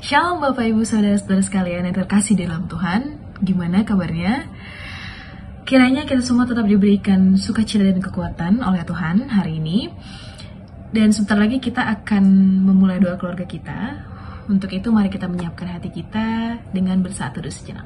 Shalom Bapak Ibu Saudara-saudara sekalian yang terkasih dalam Tuhan. Gimana kabarnya? Kiranya kita semua tetap diberikan sukacita dan kekuatan oleh Tuhan hari ini. Dan sebentar lagi kita akan memulai doa keluarga kita. Untuk itu mari kita menyiapkan hati kita dengan bersatu dulu sejenak.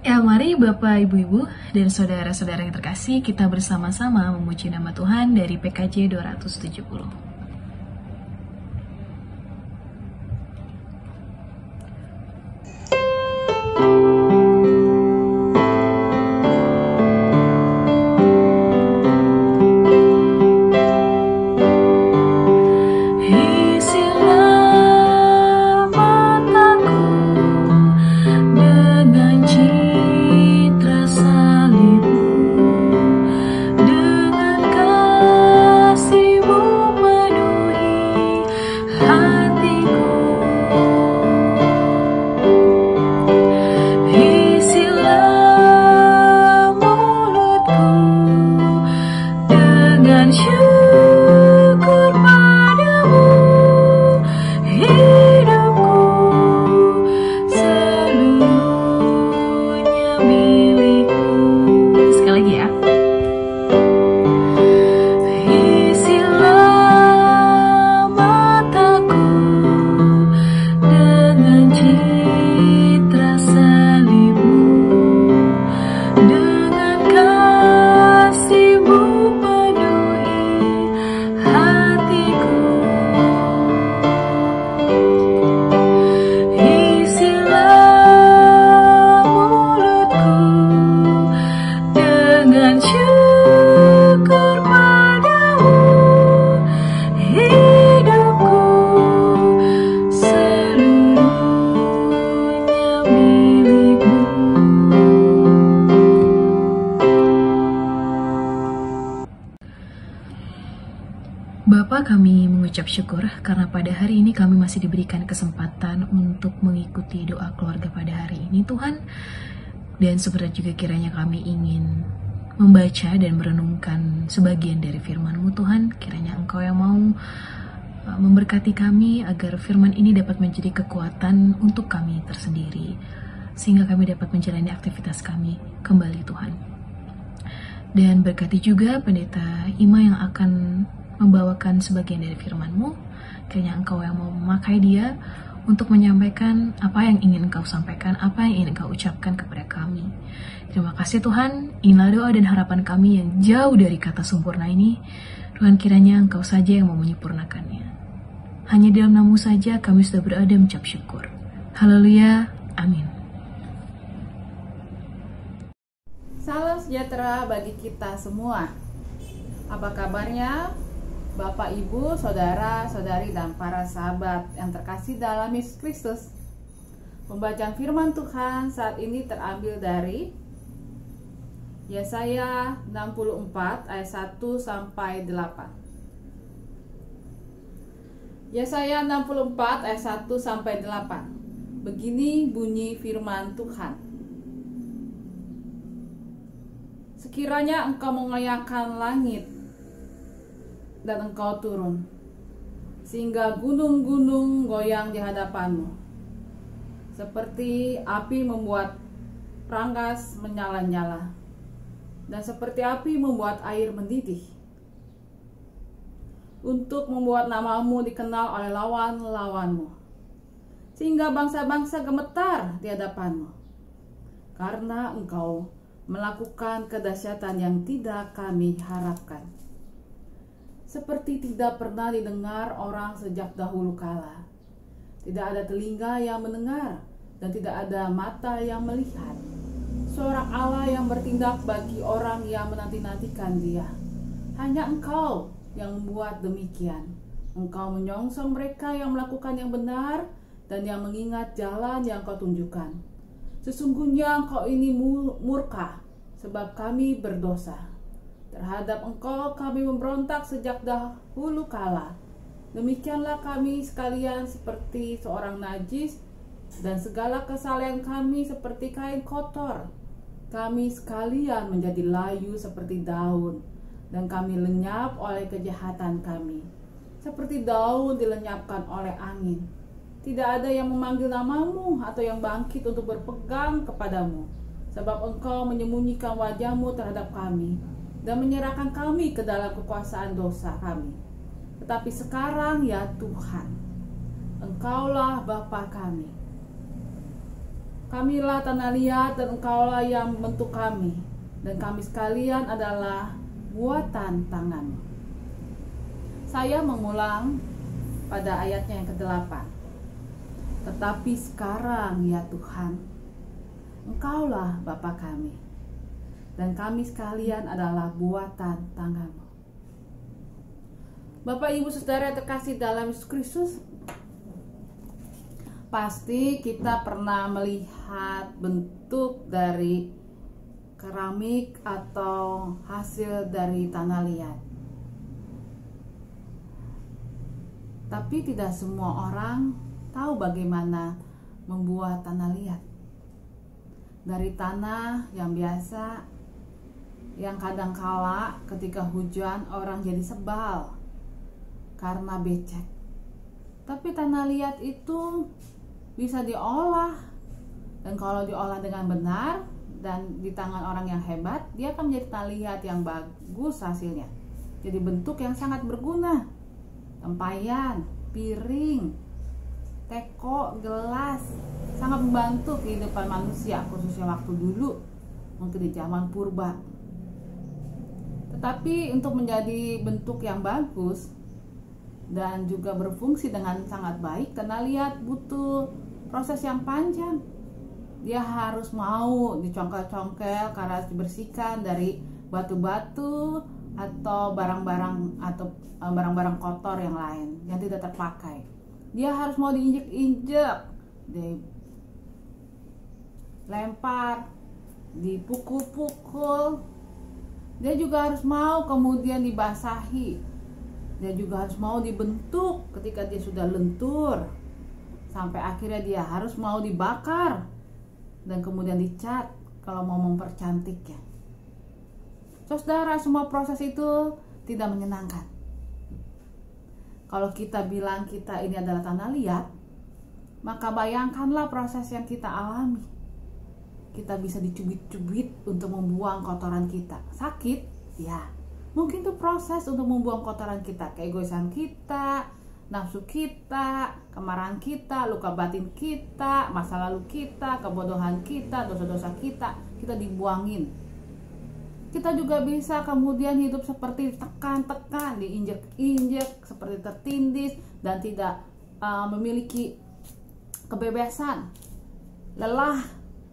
Ya, mari Bapak, Ibu-Ibu, dan Saudara-saudara yang terkasih, kita bersama-sama memuji nama Tuhan dari PKJ 270. Bapa, kami mengucap syukur karena pada hari ini kami masih diberikan kesempatan untuk mengikuti doa keluarga pada hari ini, Tuhan. Dan sebenarnya juga kiranya kami ingin membaca dan merenungkan sebagian dari firman-Mu, Tuhan. Kiranya Engkau yang mau memberkati kami agar firman ini dapat menjadi kekuatan untuk kami tersendiri, sehingga kami dapat menjalani aktivitas kami kembali, Tuhan. Dan berkati juga Pendeta Ima yang akan membawakan sebagian dari firman-Mu. Kiranya Engkau yang mau memakai dia untuk menyampaikan apa yang ingin Engkau sampaikan, apa yang ingin Engkau ucapkan kepada kami. Terima kasih Tuhan, inilah doa dan harapan kami yang jauh dari kata sempurna ini. Tuhan, kiranya Engkau saja yang mau menyempurnakannya. Hanya dalam nama-Mu saja kami sudah berada mengucap syukur. Haleluya, amin. Salam sejahtera bagi kita semua. Apa kabarnya Bapak, Ibu, Saudara, Saudari, dan para sahabat yang terkasih dalam Yesus Kristus? Pembacaan firman Tuhan saat ini terambil dari Yesaya 64 ayat 1 sampai 8. Yesaya 64 ayat 1 sampai 8. Begini bunyi firman Tuhan. Sekiranya Engkau mengoyakkan langit dan Engkau turun, sehingga gunung-gunung goyang di hadapan-Mu, seperti api membuat perangkas menyala-nyala, dan seperti api membuat air mendidih, untuk membuat nama-Mu dikenal oleh lawan-lawan-Mu, sehingga bangsa-bangsa gemetar di hadapan-Mu, karena Engkau melakukan kedahsyatan yang tidak kami harapkan, seperti tidak pernah didengar orang sejak dahulu kala. Tidak ada telinga yang mendengar, dan tidak ada mata yang melihat. Seorang Allah yang bertindak bagi orang yang menanti-nantikan Dia. Hanya Engkau yang membuat demikian. Engkau menyongsong mereka yang melakukan yang benar, dan yang mengingat jalan yang Kau tunjukkan. Sesungguhnya Engkau ini murka, sebab kami berdosa. Terhadap Engkau kami memberontak sejak dahulu kala. Demikianlah kami sekalian seperti seorang najis dan segala kesalahan kami seperti kain kotor. Kami sekalian menjadi layu seperti daun, dan kami lenyap oleh kejahatan kami, seperti daun dilenyapkan oleh angin. Tidak ada yang memanggil namamu atau yang bangkit untuk berpegang kepadamu, sebab engkau menyembunyikan wajahmu terhadap kami dan menyerahkan kami ke dalam kekuasaan dosa kami. Tetapi sekarang ya Tuhan, Engkaulah Bapa kami. Kamilah tanah liat dan Engkaulah yang membentuk kami, dan kami sekalian adalah buatan tangan. Saya mengulang pada ayatnya yang ke-8. Tetapi sekarang ya Tuhan, Engkaulah Bapa kami, dan kami sekalian adalah buatan tangan-Mu. Bapak, Ibu, Saudara terkasih dalam Yesus Kristus, pasti kita pernah melihat bentuk dari keramik atau hasil dari tanah liat. Tapi tidak semua orang tahu bagaimana membuat tanah liat. Dari tanah yang biasa, yang kadang kala ketika hujan orang jadi sebal karena becek. Tapi tanah liat itu bisa diolah, dan kalau diolah dengan benar dan di tangan orang yang hebat, dia akan menjadi tanah liat yang bagus hasilnya. Jadi bentuk yang sangat berguna. Tempayan, piring, teko, gelas, sangat membantu kehidupan manusia, khususnya waktu dulu, mungkin di zaman purba. Tetapi untuk menjadi bentuk yang bagus dan juga berfungsi dengan sangat baik, tanah liat butuh proses yang panjang. Dia harus mau dicongkel-congkel karena harus dibersihkan dari batu-batu atau barang-barang kotor yang lain yang tidak terpakai. Dia harus mau diinjek-injek, dilempar, dipukul-pukul. Dia juga harus mau kemudian dibasahi. Dia juga harus mau dibentuk ketika dia sudah lentur, sampai akhirnya dia harus mau dibakar dan kemudian dicat kalau mau mempercantiknya. Saudara, semua proses itu tidak menyenangkan. Kalau kita bilang kita ini adalah tanah liat, maka bayangkanlah proses yang kita alami. Kita bisa dicubit-cubit untuk membuang kotoran kita. Sakit? Ya. Mungkin itu proses untuk membuang kotoran kita, keegoisan kita, nafsu kita, kemarahan kita, luka batin kita, masa lalu kita, kebodohan kita, dosa-dosa kita dibuangin. Kita juga bisa kemudian hidup seperti tekan-tekan, diinjek-injek, seperti tertindis dan tidak memiliki kebebasan, lelah,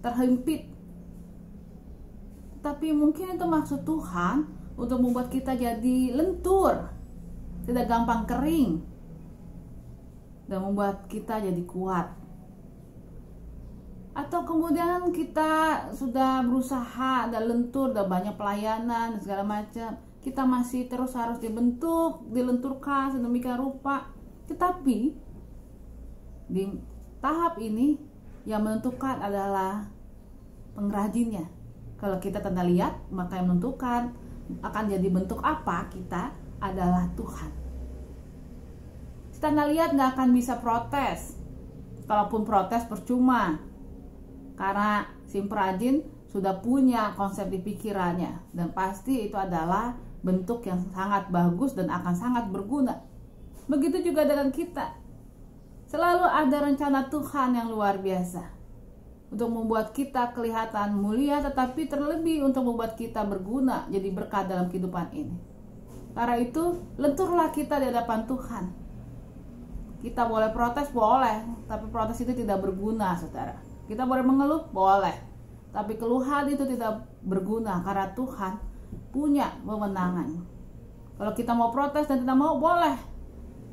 terhimpit. Tapi mungkin itu maksud Tuhan untuk membuat kita jadi lentur, tidak gampang kering, dan membuat kita jadi kuat. Atau kemudian kita sudah berusaha dan lentur, dan banyak pelayanan dan segala macam, kita masih terus harus dilenturkan sedemikian rupa. Tetapi di tahap ini yang menentukan adalah pengrajinnya. Kalau kita tanah liat, maka yang menentukan akan jadi bentuk apa kita adalah Tuhan. Si tanah liat gak akan bisa protes. Kalaupun protes percuma, karena si perajin sudah punya konsep di pikirannya, dan pasti itu adalah bentuk yang sangat bagus dan akan sangat berguna. Begitu juga dengan kita. Selalu ada rencana Tuhan yang luar biasa untuk membuat kita kelihatan mulia, tetapi terlebih untuk membuat kita berguna, jadi berkat dalam kehidupan ini. Karena itu, lenturlah kita di hadapan Tuhan. Kita boleh protes, boleh, tapi protes itu tidak berguna, saudara. Kita boleh mengeluh, boleh, tapi keluhan itu tidak berguna, karena Tuhan punya kewenangan. Kalau kita mau protes dan tidak mau, boleh,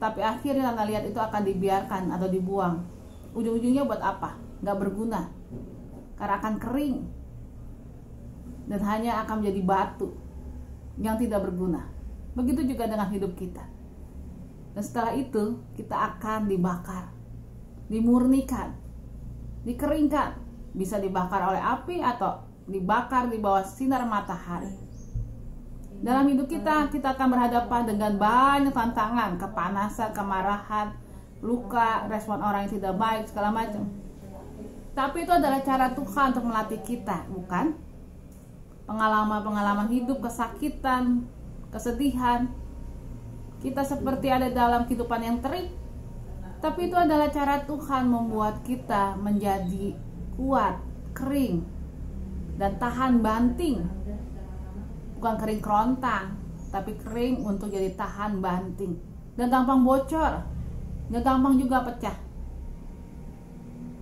tapi akhirnya tanah liat itu akan dibiarkan atau dibuang. Ujung-ujungnya buat apa? Gak berguna, karena akan kering dan hanya akan menjadi batu yang tidak berguna. Begitu juga dengan hidup kita. Dan setelah itu kita akan dibakar, dimurnikan, dikeringkan, bisa dibakar oleh api atau dibakar di bawah sinar matahari. Dalam hidup kita akan berhadapan dengan banyak tantangan, kepanasan, kemarahan, luka, respon orang yang tidak baik, segala macam. Tapi itu adalah cara Tuhan untuk melatih kita, bukan? Pengalaman-pengalaman hidup, kesakitan, kesedihan, kita seperti ada dalam kehidupan yang terik. Tapi itu adalah cara Tuhan membuat kita menjadi kuat, kering, dan tahan banting. Bukan kering kerontang, tapi kering untuk jadi tahan banting. Dan gampang bocor, dan gampang juga pecah.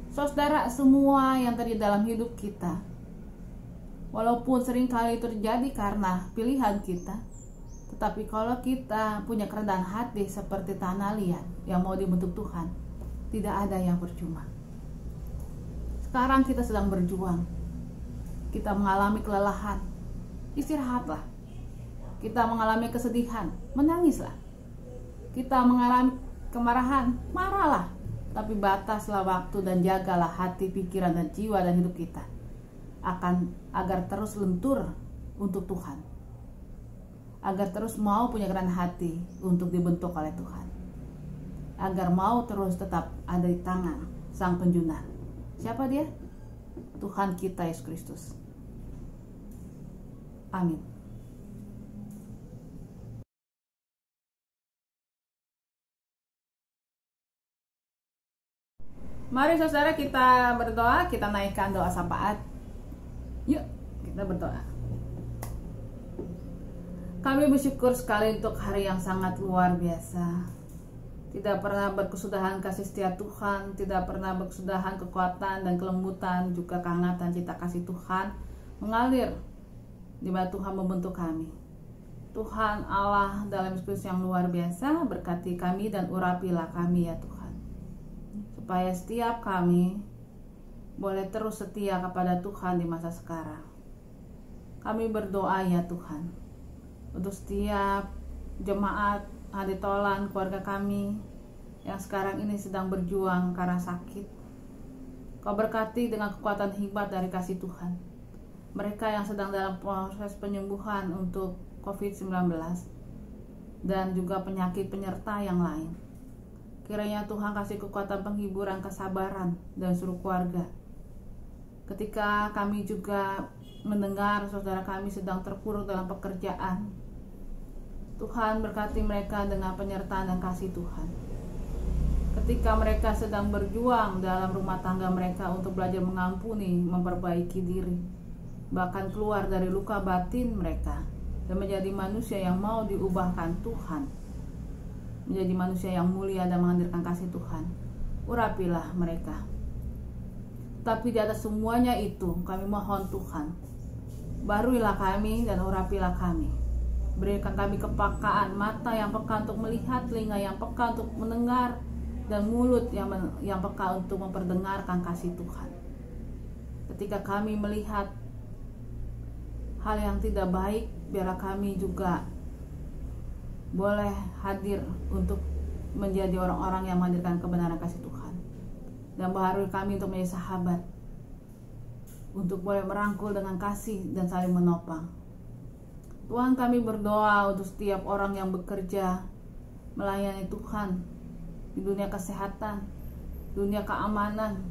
Saudara, semua yang terjadi dalam hidup kita, walaupun seringkali terjadi karena pilihan kita, tetapi kalau kita punya kerendahan hati seperti tanah liat yang mau dibentuk Tuhan, tidak ada yang percuma. Sekarang kita sedang berjuang, kita mengalami kelelahan, istirahatlah. Kita mengalami kesedihan, menangislah. Kita mengalami kemarahan, marahlah. Tapi bataslah waktu dan jagalah hati, pikiran, dan jiwa dan hidup kita agar terus lentur untuk Tuhan, agar terus mau punya kerendahan hati untuk dibentuk oleh Tuhan, agar mau terus tetap ada di tangan Sang Penjuna. Siapa dia? Tuhan kita Yesus Kristus. Amin. Mari saudara kita berdoa, kita naikkan doa syafaat. Yuk, kita berdoa. Kami bersyukur sekali untuk hari yang sangat luar biasa. Tidak pernah berkesudahan kasih setia Tuhan, tidak pernah berkesudahan kekuatan dan kelembutan, juga kehangatan cinta kasih Tuhan mengalir di mana Tuhan membentuk kami. Tuhan Allah dalam Yesus yang luar biasa, berkati kami dan urapilah kami ya Tuhan, supaya setiap kami boleh terus setia kepada Tuhan di masa sekarang. Kami berdoa ya Tuhan untuk setiap jemaat Haditolan, keluarga kami yang sekarang ini sedang berjuang karena sakit. Kau berkati dengan kekuatan hebat dari kasih Tuhan mereka yang sedang dalam proses penyembuhan untuk COVID-19 dan juga penyakit penyerta yang lain. Kiranya Tuhan kasih kekuatan penghiburan, kesabaran, dan seluruh keluarga. Ketika kami juga mendengar saudara kami sedang terpuruk dalam pekerjaan, Tuhan berkati mereka dengan penyertaan dan kasih Tuhan. Ketika mereka sedang berjuang dalam rumah tangga mereka untuk belajar mengampuni, memperbaiki diri, bahkan keluar dari luka batin mereka dan menjadi manusia yang mau diubahkan Tuhan, menjadi manusia yang mulia dan menghadirkan kasih Tuhan, urapilah mereka. Tapi di atas semuanya itu kami mohon Tuhan, baruilah kami dan urapilah kami. Berikan kami kepekaan, mata yang peka untuk melihat, telinga yang peka untuk mendengar, dan mulut yang peka untuk memperdengarkan kasih Tuhan. Ketika kami melihat hal yang tidak baik, biarlah kami juga boleh hadir untuk menjadi orang-orang yang menghadirkan kebenaran kasih Tuhan, dan baharui kami untuk menjadi sahabat, untuk boleh merangkul dengan kasih dan saling menopang. Tuhan, kami berdoa untuk setiap orang yang bekerja melayani Tuhan di dunia kesehatan, dunia keamanan,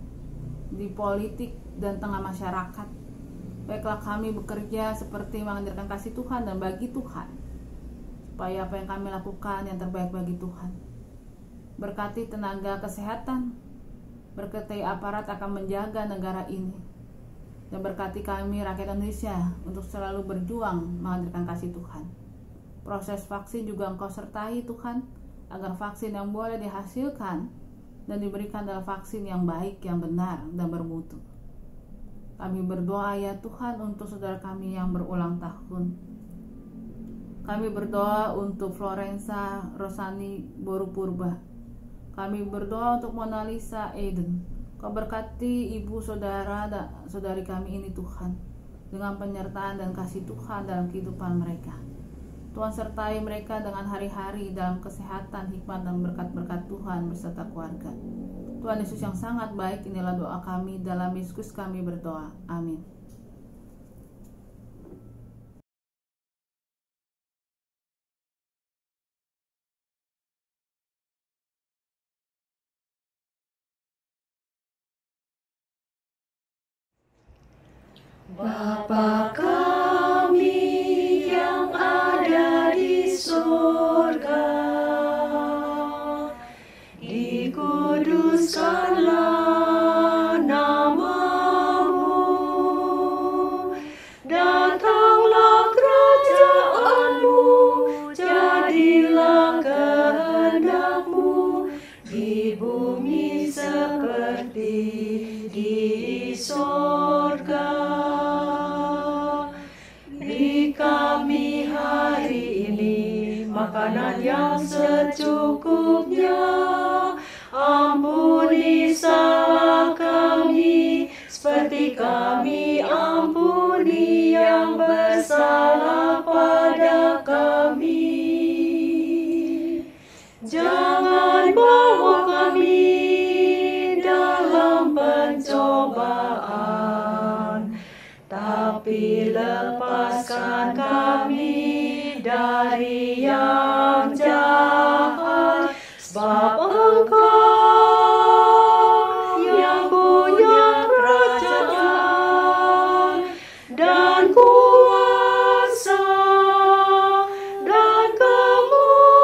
di politik dan tengah masyarakat. Baiklah kami bekerja seperti menghadirkan kasih Tuhan dan bagi Tuhan, supaya apa yang kami lakukan yang terbaik bagi Tuhan. Berkati tenaga kesehatan, berkati aparat akan menjaga negara ini, dan berkati kami rakyat Indonesia untuk selalu berjuang menghadirkan kasih Tuhan. Proses vaksin juga Engkau sertai Tuhan, agar vaksin yang boleh dihasilkan dan diberikan adalah vaksin yang baik, yang benar, dan bermutu. Kami berdoa ya Tuhan untuk saudara kami yang berulang tahun. Kami berdoa untuk Florensa Rosani Boru Purba. Kami berdoa untuk Mona Lisa Eden. Kau berkati ibu saudara dan saudari kami ini Tuhan, dengan penyertaan dan kasih Tuhan dalam kehidupan mereka. Tuhan sertai mereka dengan hari-hari dalam kesehatan, hikmat, dan berkat-berkat Tuhan beserta keluarga. Tuhan Yesus yang sangat baik, inilah doa kami, dalam Yesus kami berdoa. Amin. Bapa kami yang ada di surga, dikuduskanlah nama-Mu, datanglah kerajaan-Mu, jadilah kehendak-Mu di bumi seperti di surga. Beri kami hari ini makanan yang secukupnya. Ampuni salah kami, seperti kami ampuni yang bersalah pada kami. Jangan bawa kami dalam pencobaan, tapi lepaskan kami dari yang jahat. Sebab Engkau yang punya kerajaan dan kuasa dan kemuliaan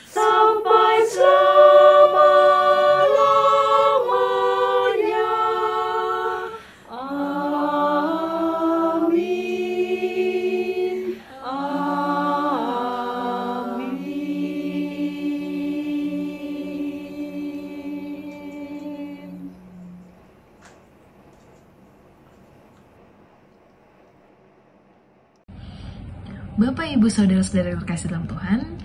sampai selama-lamanya. Amin. Bapak, Ibu, Saudara-saudara yang terkasih dalam Tuhan,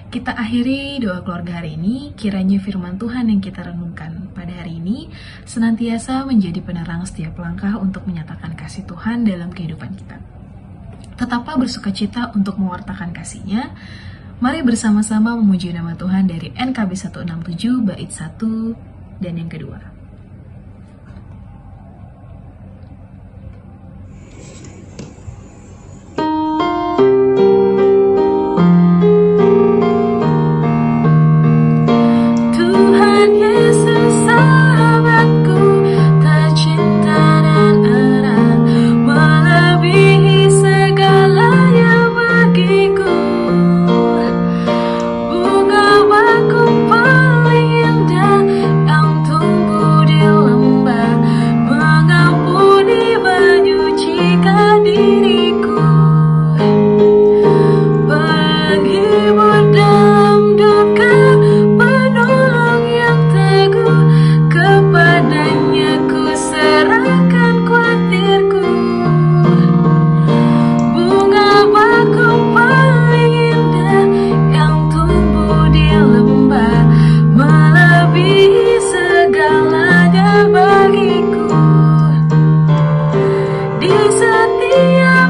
kita akhiri doa keluarga hari ini. Kiranya firman Tuhan yang kita renungkan pada hari ini senantiasa menjadi penerang setiap langkah untuk menyatakan kasih Tuhan dalam kehidupan kita. Tetaplah bersukacita untuk mewartakan kasih-Nya. Mari bersama-sama memuji nama Tuhan dari NKB 167 bait 1 dan yang kedua. Di setiap